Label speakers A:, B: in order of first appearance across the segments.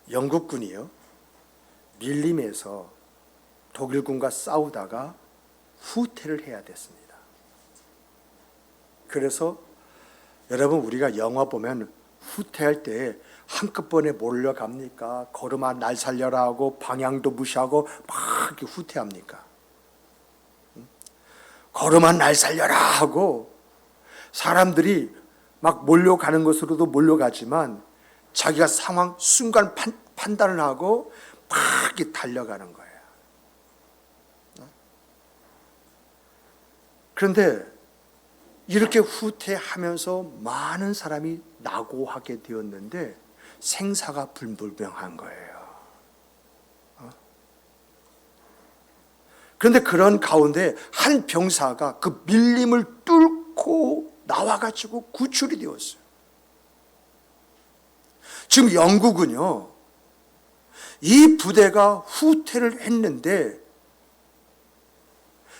A: 영국군이요, 밀림에서 독일군과 싸우다가 후퇴를 해야 됐습니다. 그래서 여러분, 우리가 영화 보면 후퇴할 때 한꺼번에 몰려갑니까? 걸음아 날 살려라 하고 방향도 무시하고 막 이렇게 후퇴합니까? 걸음아 날 살려라 하고 사람들이 막 몰려가는 것으로도 몰려가지만 자기가 상황 순간 판단을 하고 막 이렇게 달려가는 거예요. 그런데 이렇게 후퇴하면서 많은 사람이 낙오하게 되었는데 생사가 불분명한 거예요. 그런데 그런 가운데 한 병사가 그 밀림을 뚫고 나와가지고 구출이 되었어요. 지금 영국은요, 이 부대가 후퇴를 했는데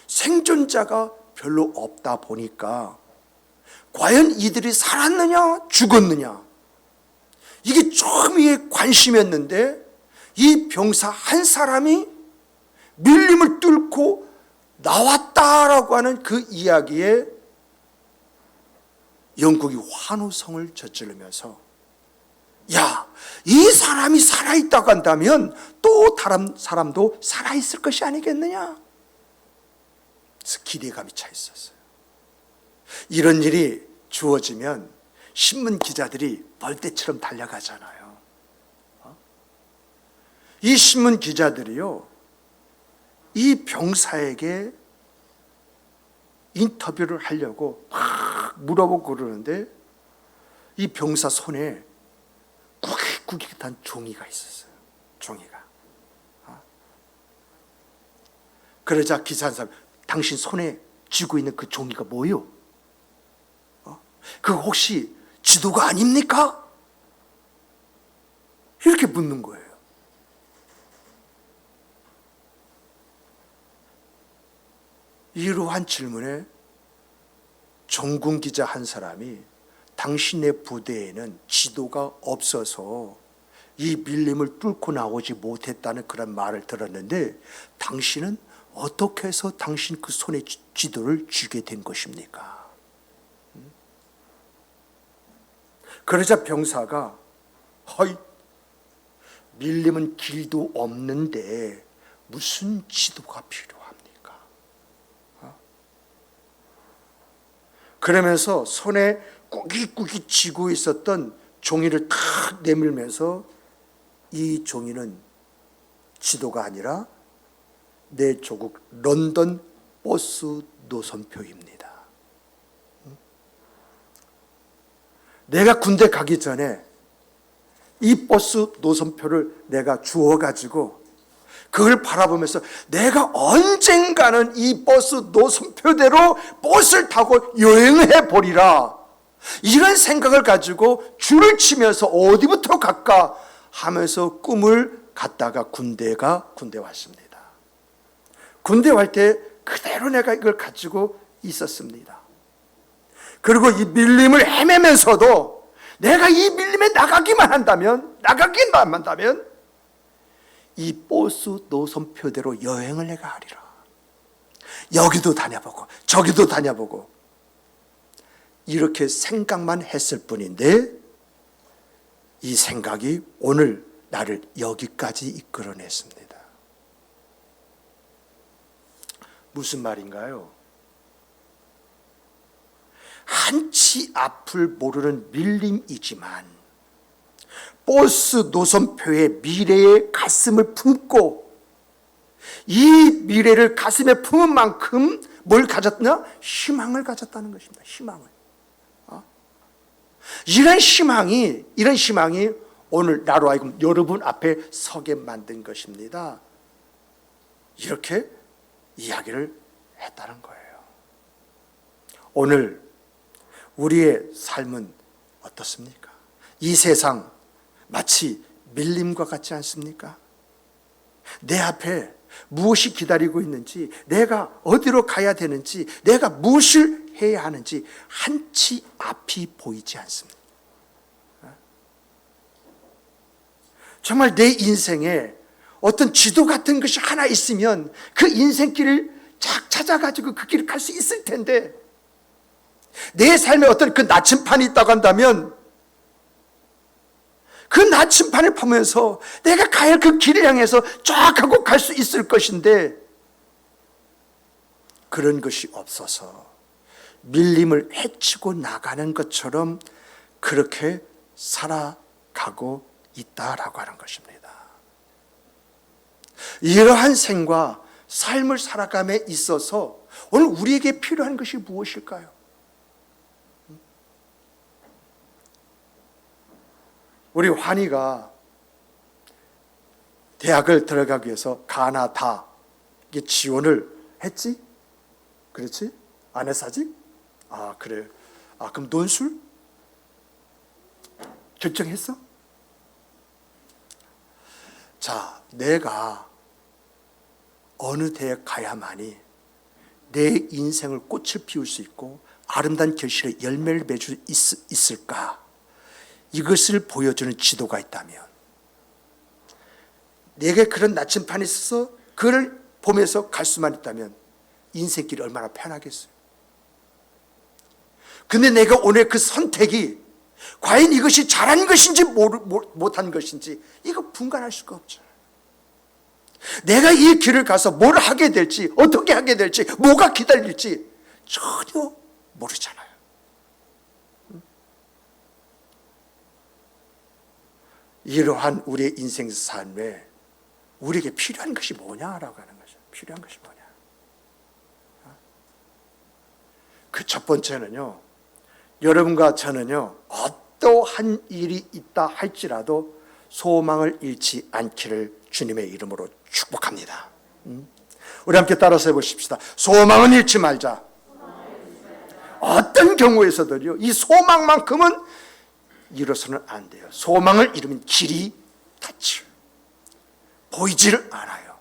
A: 생존자가 별로 없다 보니까 과연 이들이 살았느냐 죽었느냐, 이게 처음에 관심이었는데 이 병사 한 사람이 밀림을 뚫고 나왔다라고 하는 그 이야기에 영국이 환호성을 저지르면서, 야, 이 사람이 살아있다고 한다면 또 다른 사람도 살아있을 것이 아니겠느냐, 그래서 기대감이 차 있었어요. 이런 일이 주어지면 신문 기자들이 벌떼처럼 달려가잖아요. 이 신문 기자들이요, 이 병사에게 인터뷰를 하려고 막 물어보고 그러는데 이 병사 손에 꾸깃꾸깃한 종이가 있었어요. 종이가. 그러자 기사 한 사람, 당신 손에 쥐고 있는 그 종이가 뭐요? 그거 혹시 지도가 아닙니까? 이렇게 묻는 거예요. 이러한 질문에 종군 기자 한 사람이, 당신의 부대에는 지도가 없어서 이 밀림을 뚫고 나오지 못했다는 그런 말을 들었는데 당신은 어떻게 해서 당신 그 손에 지도를 쥐게 된 것입니까? 그러자 병사가, 허이, 밀림은 길도 없는데 무슨 지도가 필요합니까? 그러면서 손에 꾸깃꾸깃 쥐고 있었던 종이를 탁 내밀면서, 이 종이는 지도가 아니라 내 조국 런던 버스 노선표입니다. 내가 군대 가기 전에 이 버스 노선표를 내가 주워가지고 그걸 바라보면서 내가 언젠가는 이 버스 노선표대로 버스를 타고 여행해 보리라, 이런 생각을 가지고 줄을 치면서 어디부터 갈까 하면서 꿈을 갖다가 군대 왔습니다. 군대 갈 때 그대로 내가 이걸 가지고 있었습니다. 그리고 이 밀림을 헤매면서도 내가 이 밀림에 나가기만 한다면 이 버스 노선표대로 여행을 내가 하리라. 여기도 다녀보고 저기도 다녀보고 이렇게 생각만 했을 뿐인데 이 생각이 오늘 나를 여기까지 이끌어냈습니다. 무슨 말인가요? 한치 앞을 모르는 밀림이지만 버스 노선표의 미래의 가슴을 품고 이 미래를 가슴에 품은 만큼 뭘 가졌냐? 희망을 가졌다는 것입니다. 희망을. 이런 희망이 오늘 나로 하여금 여러분 앞에 서게 만든 것입니다. 이렇게 이야기를 했다는 거예요. 오늘 우리의 삶은 어떻습니까? 이 세상 마치 밀림과 같지 않습니까? 내 앞에 무엇이 기다리고 있는지, 내가 어디로 가야 되는지, 내가 무엇을 해야 하는지 한치 앞이 보이지 않습니다. 정말 내 인생에 어떤 지도 같은 것이 하나 있으면 그 인생길을 쫙 찾아가지고 그 길을 갈 수 있을 텐데, 내 삶에 어떤 그 나침판이 있다고 한다면 그 나침판을 보면서 내가 가야 할 그 길을 향해서 쫙 하고 갈 수 있을 것인데, 그런 것이 없어서 밀림을 헤치고 나가는 것처럼 그렇게 살아가고 있다라고 하는 것입니다. 이러한 생과 삶을 살아감에 있어서 오늘 우리에게 필요한 것이 무엇일까요? 우리 환희가 대학을 들어가기 위해서 가나다 지원을 했지? 그렇지? 안 했어 아직? 아 그래. 아 그럼 논술? 결정했어? 자, 내가 어느 대학 가야만이 내 인생을 꽃을 피울 수 있고 아름다운 결실의 열매를 맺을 수 있을까? 이것을 보여주는 지도가 있다면, 내게 그런 나침판이 있어서 그를 보면서 갈 수만 있다면 인생길이 얼마나 편하겠어요. 근데 내가 오늘 그 선택이 과연 이것이 잘한 것인지 못한 것인지 이거 분간할 수가 없죠. 내가 이 길을 가서 뭘 하게 될지, 어떻게 하게 될지, 뭐가 기다릴지 전혀 모르잖아요. 이러한 우리의 인생 삶에 우리에게 필요한 것이 뭐냐라고 하는 거죠. 필요한 것이 뭐냐. 그 첫 번째는요, 여러분과 저는요, 어떠한 일이 있다 할지라도 소망을 잃지 않기를 주님의 이름으로 축복합니다. 우리 함께 따라서 해보십시다. 소망은 잃지 말자. 어떤 경우에서도요, 이 소망만큼은 잃어서는 안 돼요. 소망을 잃으면 길이 닫혀요. 보이지를 않아요.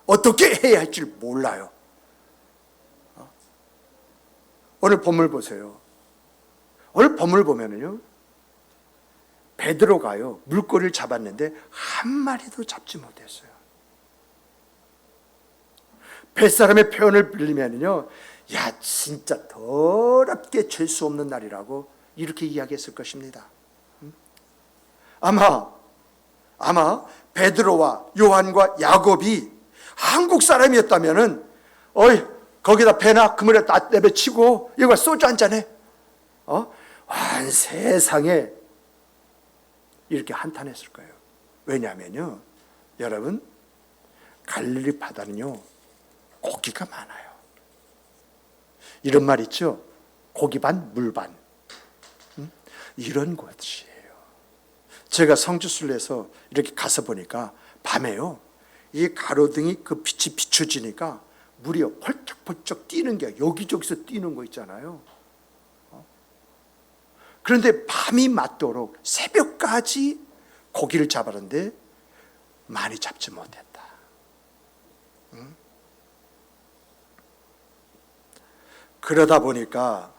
A: 어떻게 해야 할지 몰라요. 오늘 본문 보세요. 오늘 본문을 보면은요, 베드로가요 물고기를 잡았는데 한 마리도 잡지 못했어요. 뱃사람의 표현을 빌리면요, 야 진짜 더럽게 잴 수 없는 날이라고 이렇게 이야기했을 것입니다. 아마 베드로와 요한과 야곱이 한국 사람이었다면은, 어이 거기다 배나 그물에 다 내배치고 이거 소주 한잔해. 온 세상에 이렇게 한탄했을 거예요. 왜냐하면요, 여러분, 갈릴리 바다는요 고기가 많아요. 이런 말 있죠. 고기 반 물 반. 이런 곳이에요. 제가 성지순례에서 이렇게 가서 보니까 밤에요, 이 가로등이 그 빛이 비춰지니까 물이 펄쩍펄쩍 뛰는 게 여기저기서 뛰는 거 있잖아요. 그런데 밤이 맞도록 새벽까지 고기를 잡았는데 많이 잡지 못했다. 그러다 보니까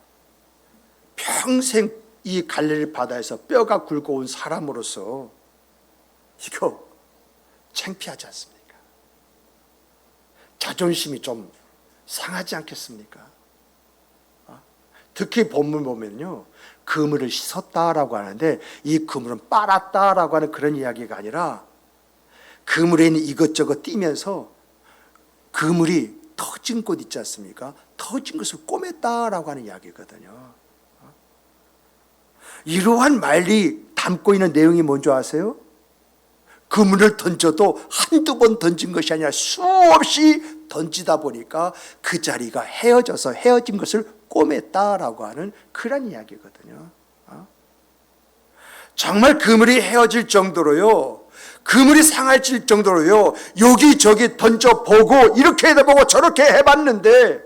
A: 평생 이 갈릴리 바다에서 뼈가 굵어온 사람으로서 이거 창피하지 않습니까? 자존심이 좀 상하지 않겠습니까? 특히 본문 보면요, 그물을 씻었다라고 하는데 이 그물은 빨았다라고 하는 그런 이야기가 아니라 그물에 있는 이것저것 띄면서 그물이 터진 곳 있지 않습니까? 터진 것을 꼬맸다라고 하는 이야기거든요. 이러한 말이 담고 있는 내용이 뭔지 아세요? 그물을 던져도 한두 번 던진 것이 아니라 수없이 던지다 보니까 그 자리가 헤어진 것을 꼬맸다라고 하는 그런 이야기거든요. 정말 그물이 헤어질 정도로요, 그물이 상해질 정도로요, 여기저기 던져보고 이렇게 해보고 저렇게 해봤는데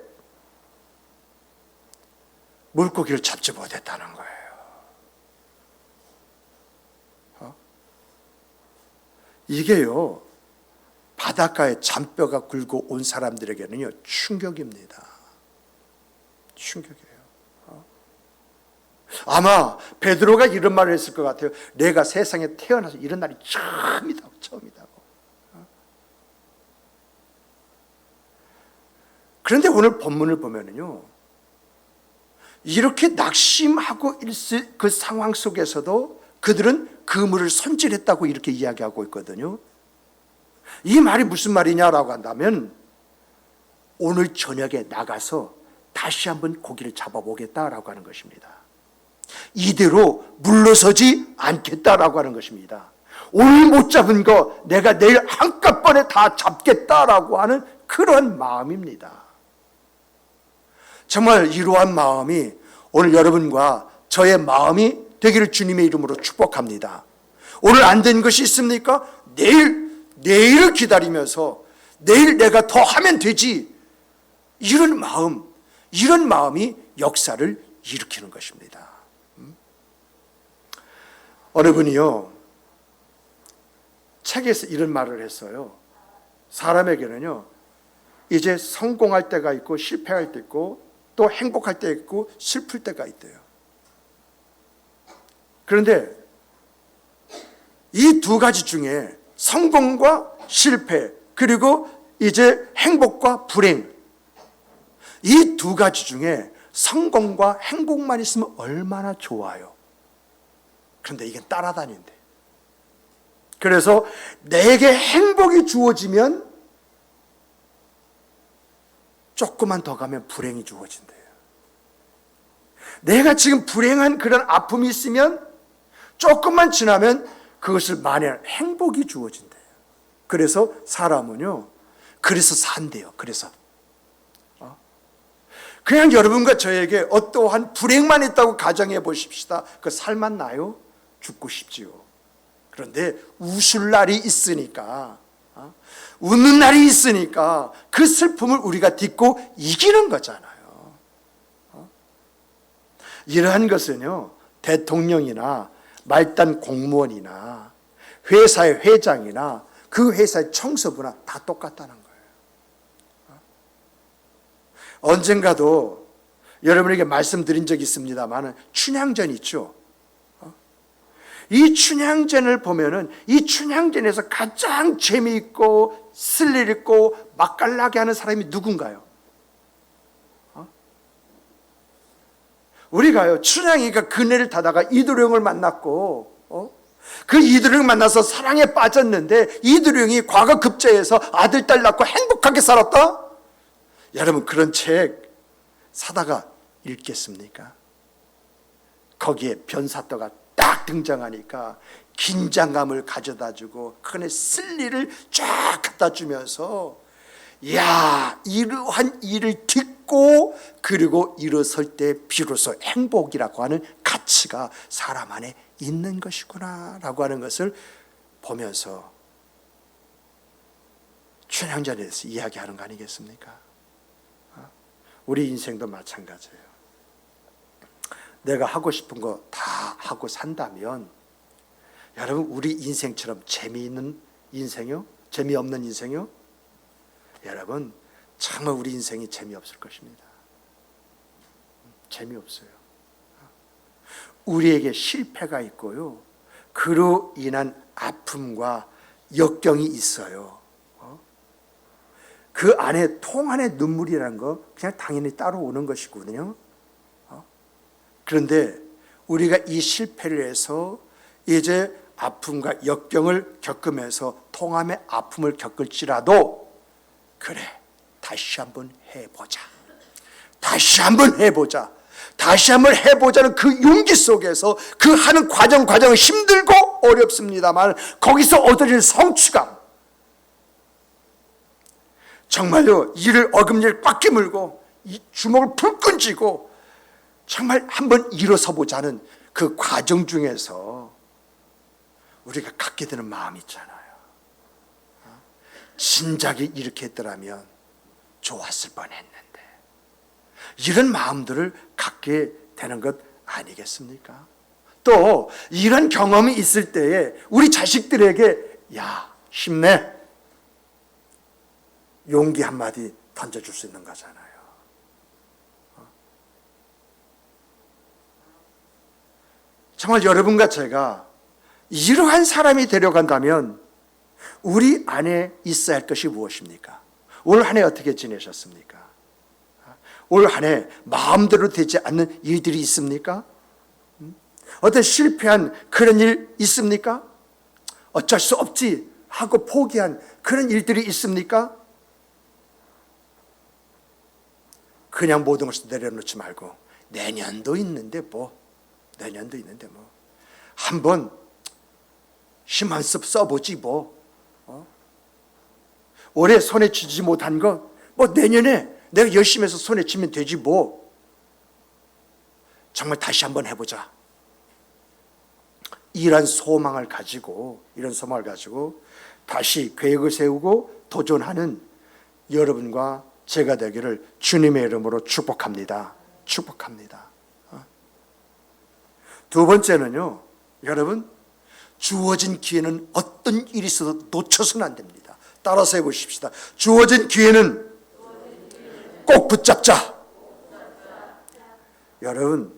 A: 물고기를 잡지 못했다는 거예요. 이게요, 바닷가에 잔뼈가 굵고 온 사람들에게는요 충격입니다. 충격이에요. 아마 베드로가 이런 말을 했을 것 같아요. 내가 세상에 태어나서 이런 날이 처음이다. 그런데 오늘 본문을 보면은요, 이렇게 낙심하고 있을 그 상황 속에서도 그들은 그물을 손질했다고 이렇게 이야기하고 있거든요. 이 말이 무슨 말이냐라고 한다면, 오늘 저녁에 나가서 다시 한번 고기를 잡아보겠다라고 하는 것입니다. 이대로 물러서지 않겠다라고 하는 것입니다. 오늘 못 잡은 거 내가 내일 한꺼번에 다 잡겠다라고 하는 그런 마음입니다. 정말 이러한 마음이 오늘 여러분과 저의 마음이 되기를 주님의 이름으로 축복합니다. 오늘 안 된 것이 있습니까? 내일을 기다리면서 내일 내가 더 하면 되지, 이런 마음이 역사를 일으키는 것입니다. 어느 분이요, 책에서 이런 말을 했어요. 사람에게는요, 이제 성공할 때가 있고 실패할 때 있고 또 행복할 때 있고 슬플 때가 있대요. 그런데 이 두 가지 중에 성공과 실패, 그리고 이제 행복과 불행, 이 두 가지 중에 성공과 행복만 있으면 얼마나 좋아요. 그런데 이게 따라다닌대. 그래서 내게 행복이 주어지면 조금만 더 가면 불행이 주어진대요. 내가 지금 불행한 그런 아픔이 있으면 조금만 지나면 그것을 만회할 행복이 주어진대요. 그래서 사람은요, 그래서 산대요. 그래서 그냥 여러분과 저에게 어떠한 불행만 있다고 가정해 보십시다. 그 살만 나요? 죽고 싶지요. 그런데 웃을 날이 있으니까, 웃는 날이 있으니까 그 슬픔을 우리가 딛고 이기는 거잖아요. 이러한 것은요, 대통령이나 말단 공무원이나 회사의 회장이나 그 회사의 청소부나 다 똑같다는 거예요. 언젠가도 여러분에게 말씀드린 적이 있습니다만, 춘향전 있죠. 이 춘향전을 보면은 이 춘향전에서 가장 재미있고 스릴 있고 맛깔나게 하는 사람이 누군가요? 우리가요, 춘향이가 그네를 타다가 이두령을 만났고, 그 이두령 만나서 사랑에 빠졌는데 이두령이 과거 급제해서 아들 딸 낳고 행복하게 살았다? 여러분, 그런 책 사다가 읽겠습니까? 거기에 변사또가 딱 등장하니까 긴장감을 가져다주고 그네 쓸리를 쫙 갖다 주면서, 야, 이러한 일을 딛고 그리고 일어설 때 비로소 행복이라고 하는 가치가 사람 안에 있는 것이구나 라고 하는 것을 보면서 춘향전에 대해서 이야기하는 거 아니겠습니까? 우리 인생도 마찬가지예요. 내가 하고 싶은 거 다 하고 산다면, 여러분, 우리 인생처럼 재미있는 인생이요? 재미없는 인생이요? 여러분, 정말 우리 인생이 재미없을 것입니다. 재미없어요. 우리에게 실패가 있고요, 그로 인한 아픔과 역경이 있어요. 그 안에 통 안에 눈물이라는 거 그냥 당연히 따로 오는 것이거든요. 그런데 우리가 이 실패를 해서 이제 아픔과 역경을 겪으면서 통함의 아픔을 겪을지라도, 그래, 다시 한번 해보자. 다시 한번 해보자. 다시 한번 해보자는 그 용기 속에서 그 하는 과정은 힘들고 어렵습니다만 거기서 얻어질 성취감, 정말로 이를 어금니를 꽉 깨물고 이 주먹을 불끈 쥐고 정말 한번 일어서 보자는 그 과정 중에서 우리가 갖게 되는 마음이 있잖아요. 진작에 이렇게 했더라면 좋았을 뻔했는데, 이런 마음들을 갖게 되는 것 아니겠습니까? 또 이런 경험이 있을 때에 우리 자식들에게, 야, 힘내, 용기 한마디 던져줄 수 있는 거잖아요. 정말 여러분과 제가 이러한 사람이 되려간다면 우리 안에 있어야 할 것이 무엇입니까? 올 한 해 어떻게 지내셨습니까? 올 한 해 마음대로 되지 않는 일들이 있습니까? 어떤 실패한 그런 일 있습니까? 어쩔 수 없지 하고 포기한 그런 일들이 있습니까? 그냥 모든 것을 내려놓지 말고 내년도 있는데 뭐 한번 힘 한 습 써보지 뭐 올해 손에 쥐지 못한 거 뭐 내년에 내가 열심히 해서 손에 쥐면 되지 뭐. 정말 다시 한번 해보자. 이런 소망을 가지고 다시 계획을 세우고 도전하는 여러분과 제가 되기를 주님의 이름으로 축복합니다. 두 번째는요, 여러분, 주어진 기회는 어떤 일이 있어도 놓쳐서는 안 됩니다. 따라서 해보십시다. 주어진 기회는 꼭 붙잡자. 여러분,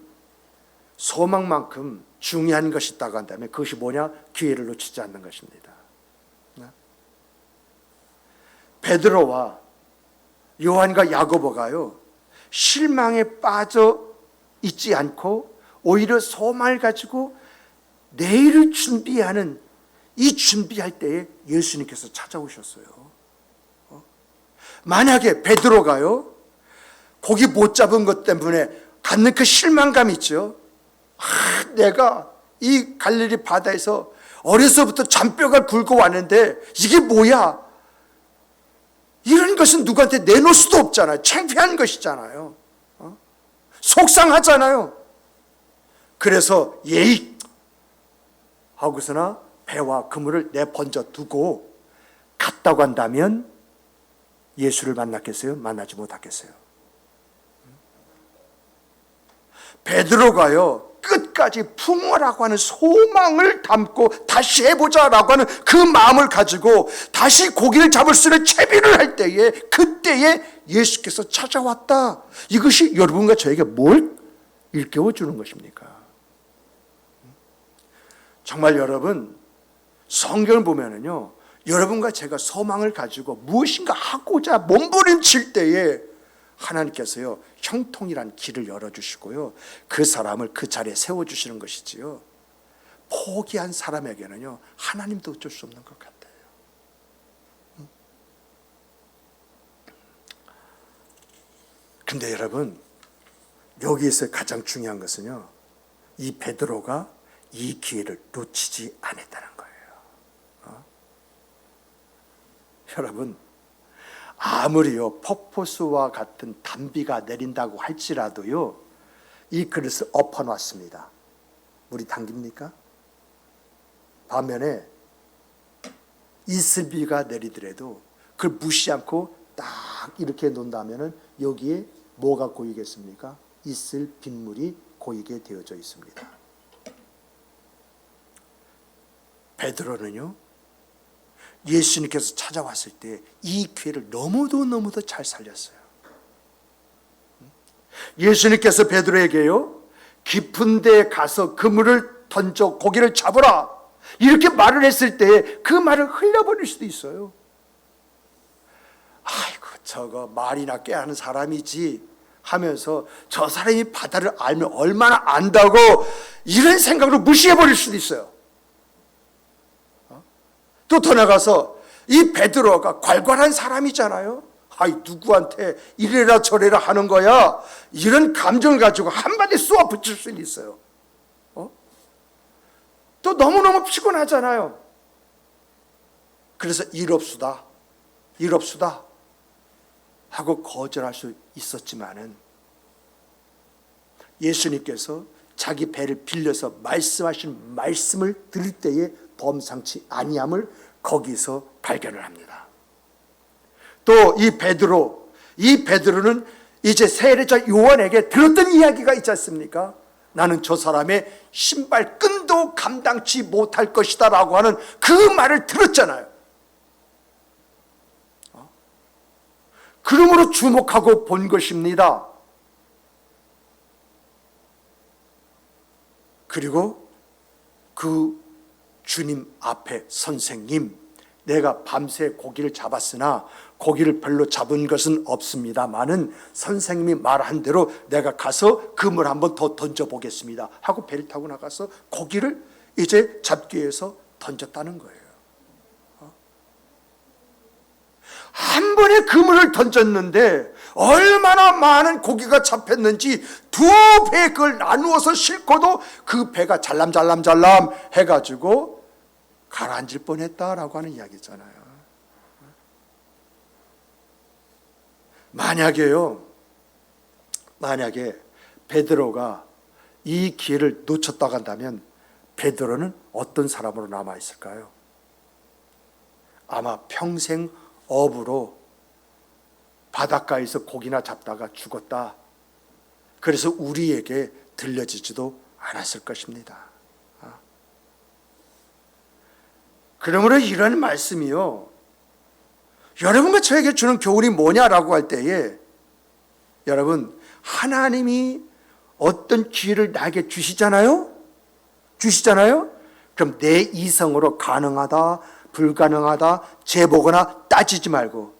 A: 소망만큼 중요한 것이 있다고 한다면 그것이 뭐냐? 기회를 놓치지 않는 것입니다. 베드로와 요한과 야고보가요, 실망에 빠져 있지 않고 오히려 소망을 가지고 내일을 준비하는 이 준비할 때에 예수님께서 찾아오셨어요. 만약에 베드로가요, 고기 못 잡은 것 때문에 갖는 그 실망감 있죠. 내가 이 갈릴리 바다에서 어려서부터 잔뼈가 굵고 왔는데 이게 뭐야? 이런 것은 누구한테 내놓을 수도 없잖아요. 창피한 것이잖아요. 속상하잖아요. 그래서 예의 하고서나 배와 그물을 내번져 두고 갔다고 한다면 예수를 만났겠어요? 만나지 못하겠어요? 베드로가요, 끝까지 풍어라고 하는 소망을 담고 다시 해보자라고 하는 그 마음을 가지고 다시 고기를 잡을 수 있는 채비를 할 때에 그때에 예수께서 찾아왔다. 이것이 여러분과 저에게 뭘 일깨워 주는 것입니까? 정말 여러분, 성경을 보면은요, 여러분과 제가 소망을 가지고 무엇인가 하고자 몸부림칠 때에 하나님께서요, 형통이란 길을 열어주시고요, 그 사람을 그 자리에 세워주시는 것이지요, 포기한 사람에게는요, 하나님도 어쩔 수 없는 것 같아요. 근데 여러분, 여기에서 가장 중요한 것은요, 이 베드로가 이 기회를 놓치지 않았다는 거예요. 여러분, 아무리요 폭포수와 같은 단비가 내린다고 할지라도요, 이 그릇을 엎어놨습니다. 물이 담깁니까? 반면에 이슬비가 내리더라도 그걸 무시 않고 딱 이렇게 놓는다면은 여기에 뭐가 고이겠습니까? 이슬 빗물이 고이게 되어져 있습니다. 베드로는요, 예수님께서 찾아왔을 때 이 기회를 너무도 잘 살렸어요. 예수님께서 베드로에게요, 깊은 데에 가서 그물을 던져 고기를 잡으라 이렇게 말을 했을 때 그 말을 흘려버릴 수도 있어요. 아이고, 저거 말이나 꾀하는 사람이지 하면서 저 사람이 바다를 알면 얼마나 안다고 이런 생각으로 무시해버릴 수도 있어요. 또 더 나가서 이 베드로가 괄괄한 사람이잖아요. 아이, 누구한테 이래라 저래라 하는 거야, 이런 감정을 가지고 한마디 쏘아 붙일 수 있어요. 또 너무너무 피곤하잖아요. 그래서 일 없수다 하고 거절할 수 있었지만은 예수님께서 자기 배를 빌려서 말씀하신 말씀을 들을 때에 범상치 아니함을 거기서 발견을 합니다. 또 이 베드로는 이제 세례자 요한에게 들었던 이야기가 있지 않습니까? 나는 저 사람의 신발 끈도 감당치 못할 것이다 라고 하는 그 말을 들었잖아요. 그러므로 주목하고 본 것입니다. 그리고 그 주님 앞에 선생님, 내가 밤새 고기를 잡았으나 고기를 별로 잡은 것은 없습니다마는 선생님이 말한 대로 내가 가서 그물 한번 더 던져보겠습니다 하고 배를 타고 나가서 고기를 이제 잡기 위해서 던졌다는 거예요. 한 번에 그물을 던졌는데 얼마나 많은 고기가 잡혔는지 두 배 그걸 나누어서 싣고도 그 배가 잘람잘람 해가지고 가라앉을 뻔했다라고 하는 이야기잖아요. 만약에 베드로가 이 기회를 놓쳤다고 한다면 베드로는 어떤 사람으로 남아 있을까요? 아마 평생 업으로 바닷가에서 고기나 잡다가 죽었다. 그래서 우리에게 들려지지도 않았을 것입니다. 그러므로 이런 말씀이요, 여러분과 저에게 주는 교훈이 뭐냐라고 할 때에, 여러분, 하나님이 어떤 기회를 나에게 주시잖아요? 그럼 내 이성으로 가능하다, 불가능하다, 재보거나 따지지 말고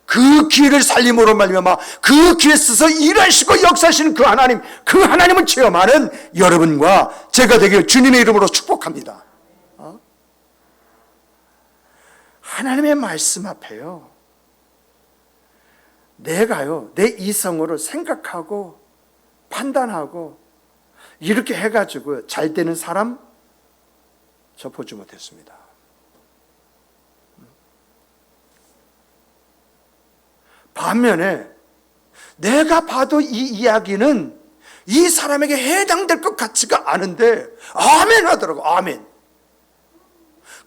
A: 그 기회를 살림으로 말미암아 그 기회 써서 일하시고 역사하시는 그 하나님을 체험하는 여러분과 제가 되길 주님의 이름으로 축복합니다. 하나님의 말씀 앞에요, 내가요 내 이성으로 생각하고 판단하고 이렇게 해가지고 잘 되는 사람 저 보지 못했습니다. 반면에 내가 봐도 이 이야기는 이 사람에게 해당될 것 같지가 않은데 아멘 하더라고. 아멘.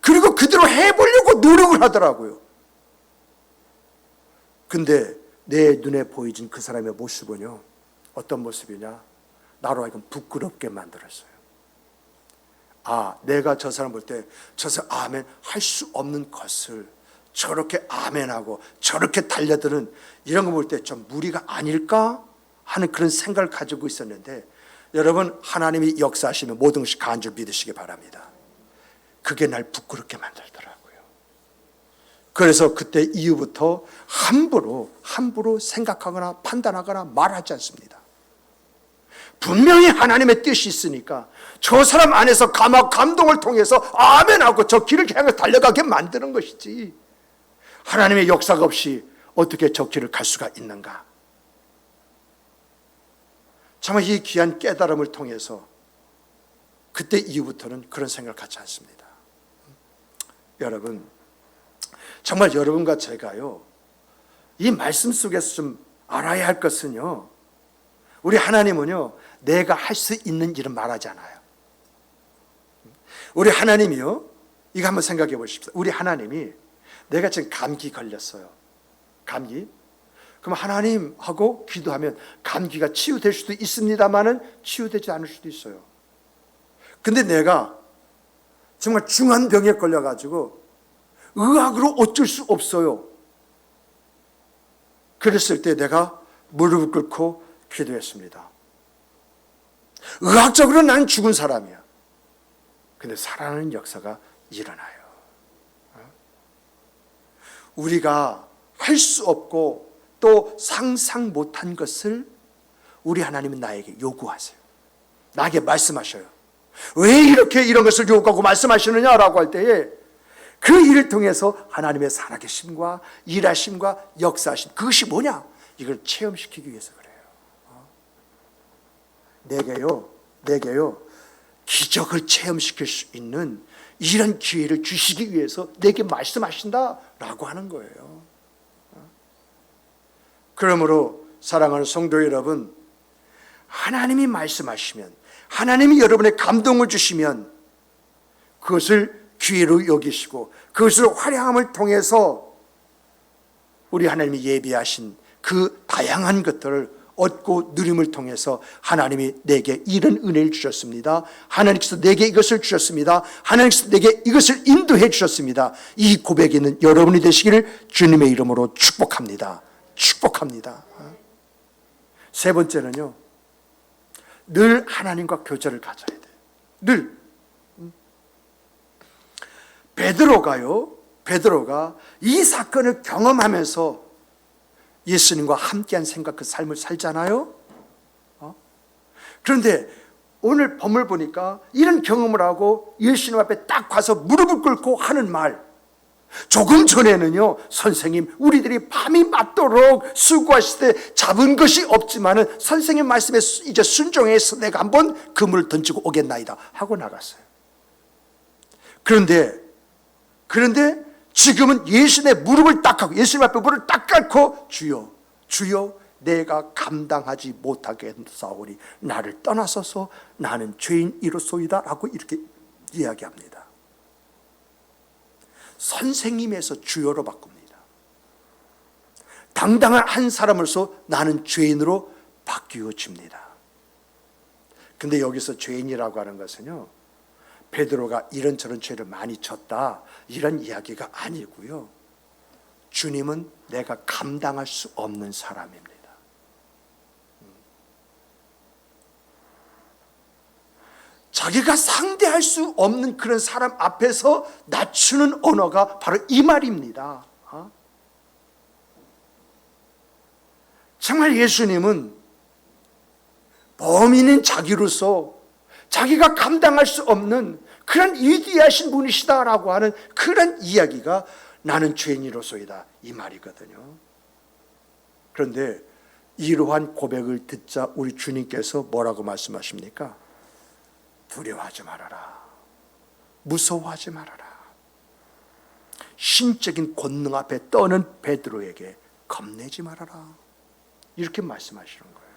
A: 그리고 그대로 해보려고 노력을 하더라고요. 근데 내 눈에 보이진 그 사람의 모습은요, 어떤 모습이냐, 나로 하여금 부끄럽게 만들었어요. 내가 저 사람 볼 때 저 사람 아멘 할 수 없는 것을 저렇게 아멘하고 저렇게 달려드는 이런 거 볼 때 좀 무리가 아닐까 하는 그런 생각을 가지고 있었는데, 여러분, 하나님이 역사하시면 모든 것이 가한 줄 믿으시기 바랍니다. 그게 날 부끄럽게 만들더라고요. 그래서 그때 이후부터 함부로 생각하거나 판단하거나 말하지 않습니다. 분명히 하나님의 뜻이 있으니까 저 사람 안에서 감동을 통해서 아멘하고 저 길을 향해 달려가게 만드는 것이지, 하나님의 역사가 없이 어떻게 저 길을 갈 수가 있는가. 정말 이 귀한 깨달음을 통해서 그때 이후부터는 그런 생각을 갖지 않습니다. 여러분, 정말 여러분과 제가요, 이 말씀 속에서 좀 알아야 할 것은요, 우리 하나님은요 내가 할 수 있는 일은 말하지 않아요. 우리 하나님이요, 이거 한번 생각해 보십시오. 우리 하나님이 내가 지금 감기 걸렸어요. 감기. 그럼 하나님하고 기도하면 감기가 치유될 수도 있습니다만은 치유되지 않을 수도 있어요. 근데 내가 정말 중한 병에 걸려가지고 의학으로 어쩔 수 없어요. 그랬을 때 내가 무릎을 꿇고 기도했습니다. 의학적으로 나는 죽은 사람이야. 근데 살아나는 역사가 일어나요. 우리가 할 수 없고 또 상상 못한 것을 우리 하나님은 나에게 요구하세요. 나에게 말씀하셔요. 왜 이렇게 이런 것을 요구하고 말씀하시느냐라고 할 때에 그 일을 통해서 하나님의 살아계심과 일하심과 역사하심, 그것이 뭐냐? 이걸 체험시키기 위해서 그래요. 내게요 기적을 체험시킬 수 있는 이런 기회를 주시기 위해서 내게 말씀하신다라고 하는 거예요. 그러므로 사랑하는 성도 여러분, 하나님이 말씀하시면, 하나님이 여러분의 감동을 주시면 그것을 기회로 여기시고 그것을 활용함을 통해서 우리 하나님이 예비하신 그 다양한 것들을 얻고 누림을 통해서 하나님이 내게 이런 은혜를 주셨습니다. 하나님께서 내게 이것을 주셨습니다. 하나님께서 내게 이것을 인도해 주셨습니다. 이 고백이 있는 여러분이 되시기를 주님의 이름으로 축복합니다. 축복합니다. 세 번째는요, 늘 하나님과 교제를 가져야 돼요. 늘. 베드로가 이 사건을 경험하면서 예수님과 함께한 생각, 그 삶을 살잖아요. 그런데 오늘 본문을 보니까 이런 경험을 하고 예수님 앞에 딱 가서 무릎을 꿇고 하는 말, 조금 전에는요, 선생님, 우리들이 밤이 맞도록 수고하실 때 잡은 것이 없지만은 선생님 말씀에 이제 순종해서 내가 한번 그물을 던지고 오겠나이다 하고 나갔어요. 그런데 지금은 예수님의 무릎을 딱 하고, 예수님 앞에 무릎을 딱 꿇고, 주여 내가 감당하지 못하겠사오니 나를 떠나소서, 나는 죄인이로소이다 라고 이렇게 이야기합니다. 선생님에서 주여로 바꿉니다. 당당한 한 사람으로서 나는 죄인으로 바뀌어집니다. 근데 여기서 죄인이라고 하는 것은요, 베드로가 이런저런 죄를 많이 졌다 이런 이야기가 아니고요, 주님은 내가 감당할 수 없는 사람입니다. 자기가 상대할 수 없는 그런 사람 앞에서 낮추는 언어가 바로 이 말입니다. 정말 예수님은 범인인 자기로서 자기가 감당할 수 없는 그런 위대하신 분이시다라고 하는 그런 이야기가 나는 죄인이로소이다 이 말이거든요. 그런데 이러한 고백을 듣자 우리 주님께서 뭐라고 말씀하십니까? 두려워하지 말아라. 무서워하지 말아라. 신적인 권능 앞에 떠는 베드로에게 겁내지 말아라. 이렇게 말씀하시는 거예요.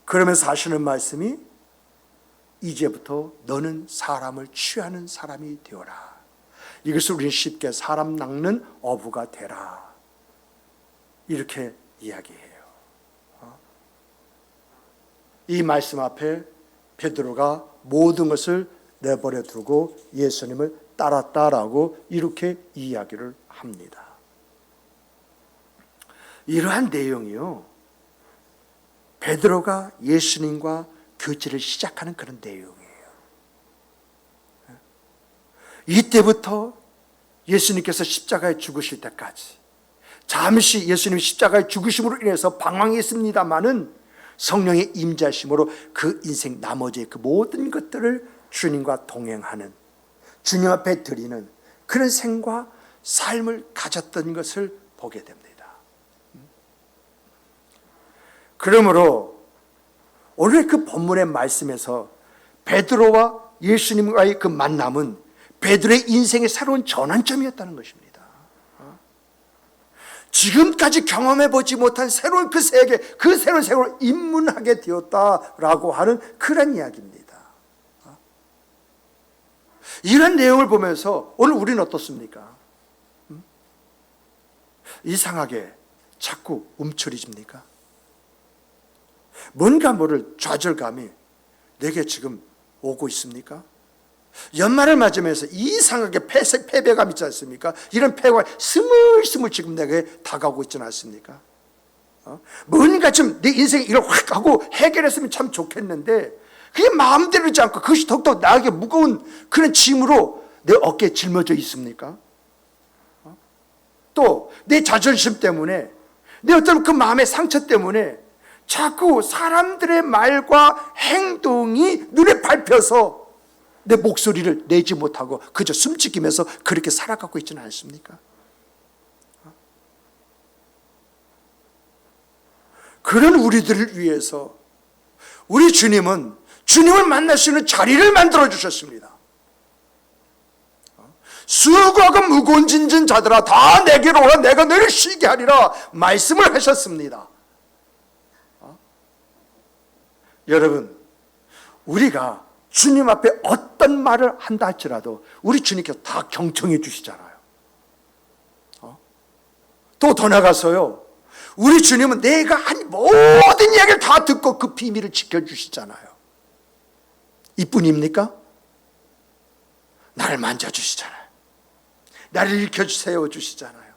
A: 그러면서 하시는 말씀이 이제부터 너는 사람을 취하는 사람이 되어라. 이것을 우리는 쉽게 사람 낚는 어부가 되라. 이렇게 이야기해요. 이 말씀 앞에 베드로가 모든 것을 내버려 두고 예수님을 따랐다라고 이렇게 이야기를 합니다. 이러한 내용이요, 베드로가 예수님과 교제를 시작하는 그런 내용이에요. 이때부터 예수님께서 십자가에 죽으실 때까지, 잠시 예수님이 십자가에 죽으심으로 인해서 방황했습니다마는 성령의 임재하심으로 그 인생 나머지의 그 모든 것들을 주님과 동행하는, 주님 앞에 드리는 그런 생과 삶을 가졌던 것을 보게 됩니다. 그러므로 오늘 그 본문의 말씀에서 베드로와 예수님과의 그 만남은 베드로의 인생의 새로운 전환점이었다는 것입니다. 지금까지 경험해보지 못한 새로운 그 세계, 그 새로운 세계로 입문하게 되었다라고 하는 그런 이야기입니다. 이런 내용을 보면서 오늘 우리는 어떻습니까? 이상하게 자꾸 움츠리집니까? 뭔가 모를 좌절감이 내게 지금 오고 있습니까? 연말을 맞으면서 이상하게 패배감 있지 않습니까? 이런 패배가 스물스물 지금 내게 다가오고 있지 않습니까? 뭔가 좀 내 인생에 이걸 확 하고 해결했으면 참 좋겠는데 그게 마음대로 되지 않고 그것이 더욱더 나에게 무거운 그런 짐으로 내 어깨에 짊어져 있습니까? 또 내 자존심 때문에, 내 어떤 그 마음의 상처 때문에 자꾸 사람들의 말과 행동이 눈에 밟혀서 내 목소리를 내지 못하고 그저 숨죽이면서 그렇게 살아가고 있지는 않습니까? 그런 우리들을 위해서 우리 주님은 주님을 만날 수 있는 자리를 만들어 주셨습니다. 수고하고 무거운 짐진 자들아 다 내게로 오라, 내가 너를 쉬게 하리라 말씀을 하셨습니다. 여러분, 우리가 주님 앞에 어떤 말을 한다 할지라도 우리 주님께서 다 경청해 주시잖아요. 또 더 나가서요, 우리 주님은 내가 한 모든 이야기를 다 듣고 그 비밀을 지켜주시잖아요. 이뿐입니까? 나를 만져주시잖아요. 나를 일으켜 세워주시잖아요.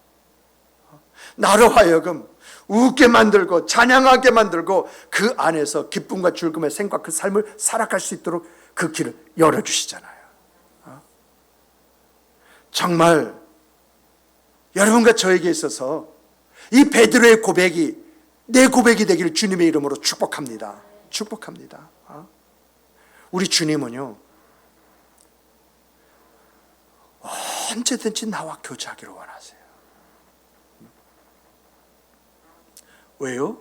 A: 나로 하여금 웃게 만들고 찬양하게 만들고 그 안에서 기쁨과 즐거움의 생과 그 삶을 살아갈 수 있도록 그 길을 열어주시잖아요. 정말 여러분과 저에게 있어서 이 베드로의 고백이 내 고백이 되기를 주님의 이름으로 축복합니다. 축복합니다. 우리 주님은요, 언제든지 나와 교제하기를 원하세요. 왜요?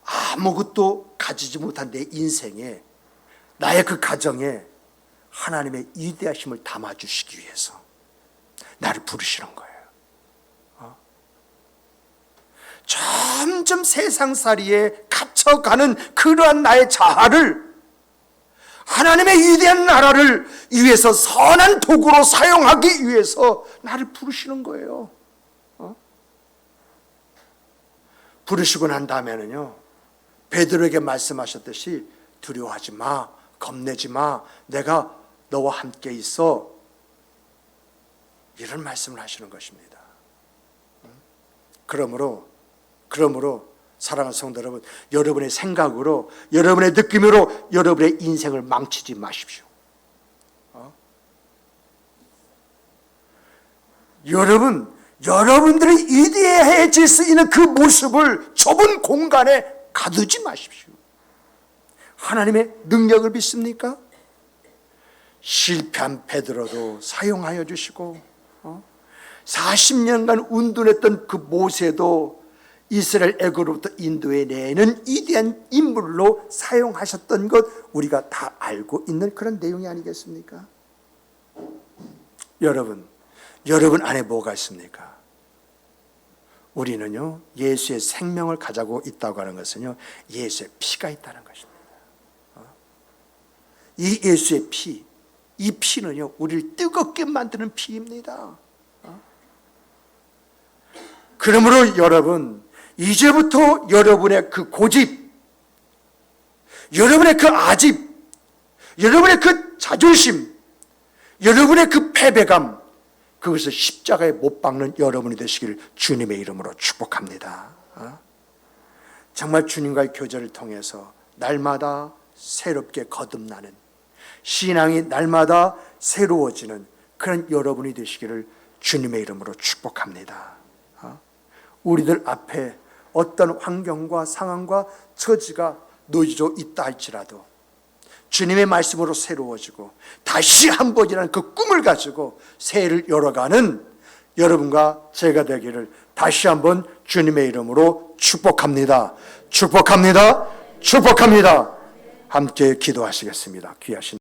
A: 아무것도 가지지 못한 내 인생에, 나의 그 가정에 하나님의 위대하심을 담아주시기 위해서 나를 부르시는 거예요. 점점 세상살이에 갇혀가는 그러한 나의 자아를 하나님의 위대한 나라를 위해서 선한 도구로 사용하기 위해서 나를 부르시는 거예요. 부르시고 난 다음에는요, 베드로에게 말씀하셨듯이 두려워하지 마, 겁내지 마, 내가 너와 함께 있어, 이런 말씀을 하시는 것입니다. 그러므로 사랑하는 성도 여러분, 여러분의 생각으로, 여러분의 느낌으로 여러분의 인생을 망치지 마십시오. 여러분들이 위대해질 수 있는 그 모습을 좁은 공간에 가두지 마십시오. 하나님의 능력을 믿습니까? 실패한 베드로도 사용하여 주시고, 40년간 운둔했던 그 모세도 이스라엘 애굽으로부터 인도해 내는 위대한 인물로 사용하셨던 것 우리가 다 알고 있는 그런 내용이 아니겠습니까? 여러분 안에 뭐가 있습니까? 우리는요, 예수의 생명을 가지고 있다고 하는 것은요, 예수의 피가 있다는 것입니다. 이 예수의 피, 이 피는요, 우리를 뜨겁게 만드는 피입니다. 그러므로 여러분, 이제부터 여러분의 그 고집, 여러분의 그 아집, 여러분의 그 자존심, 여러분의 그 패배감, 그것을 십자가에 못 박는 여러분이 되시길 주님의 이름으로 축복합니다. 정말 주님과의 교제를 통해서 날마다 새롭게 거듭나는, 신앙이 날마다 새로워지는 그런 여러분이 되시기를 주님의 이름으로 축복합니다. 우리들 앞에 어떤 환경과 상황과 처지가 놓여져 있다 할지라도 주님의 말씀으로 새로워지고 다시 한 번이라는 그 꿈을 가지고 새해를 열어가는 여러분과 제가 되기를 다시 한번 주님의 이름으로 축복합니다. 축복합니다. 축복합니다. 함께 기도하시겠습니다. 귀하신